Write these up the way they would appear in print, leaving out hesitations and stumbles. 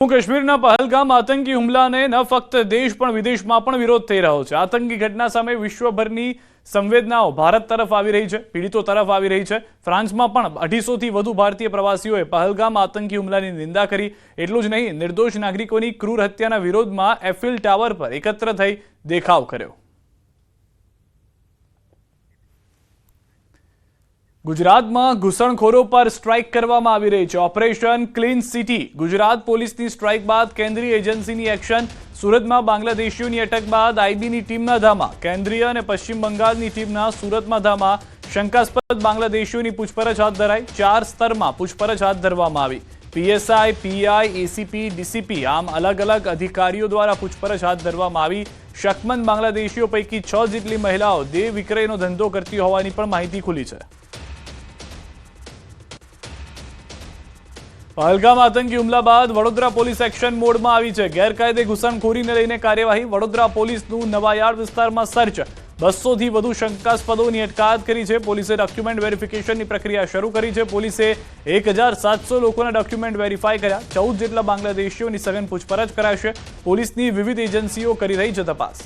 કાશ્મીરના પહલગામ આતંકી હુમલાને ન ફક્ત દેશ પણ વિદેશમાં પણ વિરોધ થઈ રહ્યો છે। આતંકી ઘટના સામે વિશ્વભરની સંવેદનાઓ ભારત તરફ આવી રહી છે, પીડિતો તરફ આવી રહી છે। ફ્રાન્સમાં પણ 250 થી વધુ ભારતીય પ્રવાસીઓએ પહલગામ આતંકી હુમલાની નિંદા કરી। એટલું જ નહીં, નિર્દોષ નાગરિકોની ક્રૂર હત્યાના વિરોધમાં એફિલ ટાવર પર એકત્ર થઈ દેખાવ કર્યો। गुजरात में घुसणखोरों पर स्ट्राइक करवामां आवी रही है। Operation clean city Gujarat police की स्ट्राइक बाद केंद्रीय एजेंसी की एक्शन। सूरत में बांग्लादेशीओं की अटक बाद आईबी की टीम धामा। केंद्रीय और पश्चिम बंगाल की टीम सूरत में धामा। शंकास्पद बांग्लादेशीओं की पूछपरछ हाथ धराई। 4 स्तर में पूछपरछ हाथ धरवामां आवी। पीएसआई, पीआई, एसीपी, डीसीपी आम अलग अलग अधिकारीओं द्वारा पूछपरछ हाथ धरवामां आवी। शकमंद बांग्लादेशीओ पैकी 6 जेटली महिलाओं देह विक्रयनो धंधो करती होवानी पण माहिती खुली है। पहलगाम आतंकी हुमला बाद वडोदरा पुलिस एक्शन मोड में आई है। गैरकायदे घुसणखोरी ने लईने कार्यवाही। वडोदरा पुलिसનું નવાયાર્ડ વિસ્તારમાં સર્ચ। 200 થી વધુ શંકાસ્પદોની અટકાયત કરી છે। પોલીસે ડોક્યુમેન્ટ વેરિફિકેશનની પ્રક્રિયા શરૂ કરી છે। પોલીસે 1700 લોકોના ડોક્યુમેન્ટ વેરીફાઈ કર્યા। 14 જેટલા બાંગ્લાદેશીઓની સઘન પૂછપરછ કરાશે। પોલીસની વિવિધ એજન્સીઓ કરી રહી છે તપાસ।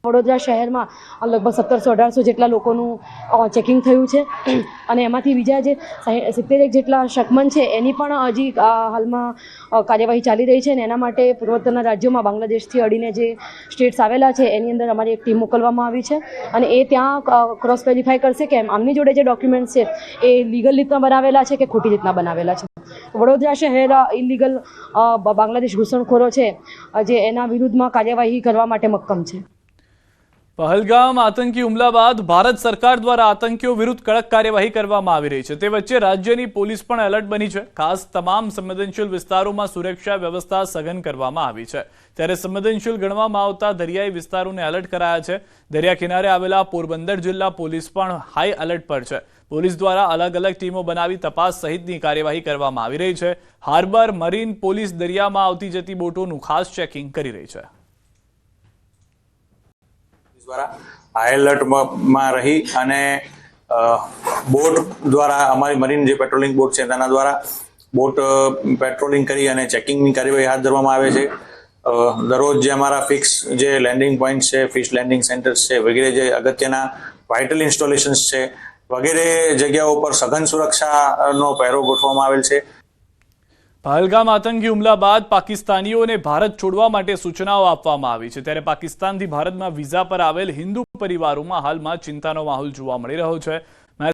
વડોદરા શહેરમાં લગભગ 1700-1800 જેટલા લોકોનું ચેકિંગ થયું છે અને એમાંથી બીજા જે 70 જેટલા શકમન છે એની પણ હજી હાલમાં કાર્યવાહી ચાલી રહી છે અને એના માટે પૂર્વોત્તરના રાજ્યોમાં બાંગ્લાદેશથી અડીને જે સ્ટેટ્સ આવેલા છે એની અંદર અમારી એક ટીમ મોકલવામાં આવી છે અને એ ત્યાં ક્રોસ વેરીફાઈ કરશે કે આમની જોડે જે ડોક્યુમેન્ટ્સ છે એ લીગલ રીતના બનાવેલા છે કે ખોટી રીતના બનાવેલા છે। વડોદરા શહેર ઇલીગલ બાંગ્લાદેશ ઘૂસણખોરો છે જે એના વિરુદ્ધમાં કાર્યવાહી કરવા માટે મક્કમ છે। पहलगाम आतंकी हुमला बाद भारत सरकार द्वारा आतंकीओ विरुद्ध कड़क कार्यवाही करवामां आवी रही है। ते वच्चे राज्यनी पोलीस पण अलर्ट बनी है। खास तमाम संवेदनशील विस्तारों सुरक्षा व्यवस्था सघन करवामां आवी है। त्यारे संवेदनशील गणवामां आवता दरियाई विस्तारोने अलर्ट कराया है। दरिया किनारे आवेला पोरबंदर जिल्ला पोलीस पण हाई अलर्ट पर है। पोलीस द्वारा अलग अलग टीमों बनावी तपास सहितनी कार्यवाही करवामां आवी रही है। हार्बर मरीन पोलीस दरियामां आवती जती बोटोनुं खास चेकिंग करी रही है। द्वारा हाई अलर्ट में रही अने बोट द्वारा अमारी मरीन जो पेट्रोलिंग बोट है तेना द्वारा बोट पेट्रोलिंग करी अने चेकिंग की कार्यवाही हाथ धरवामां आवे छे। दररोज जे अमारा फिक्स जे लैंडिंग पॉइंट्स है, फिश लैंडिंग सेंटर्स है वगैरह जे अगत्यना वाइटल इंस्टॉलेशन्स है वगैरह जग्याओं पर सघन सुरक्षानो पहरो गोठवामां आवेल छे। पहलगाम आतंकी हुमला बाद पाकिस्तानीओने भारत छोड़वा माटे सूचनाओं आपवामां आवी छे। त्यारे पाकिस्तानथी भारतमां वीजा पर आवेल हिंदू परिवारों में हाल में चिंतानो माहौल जोवा मळी रह्यो छे।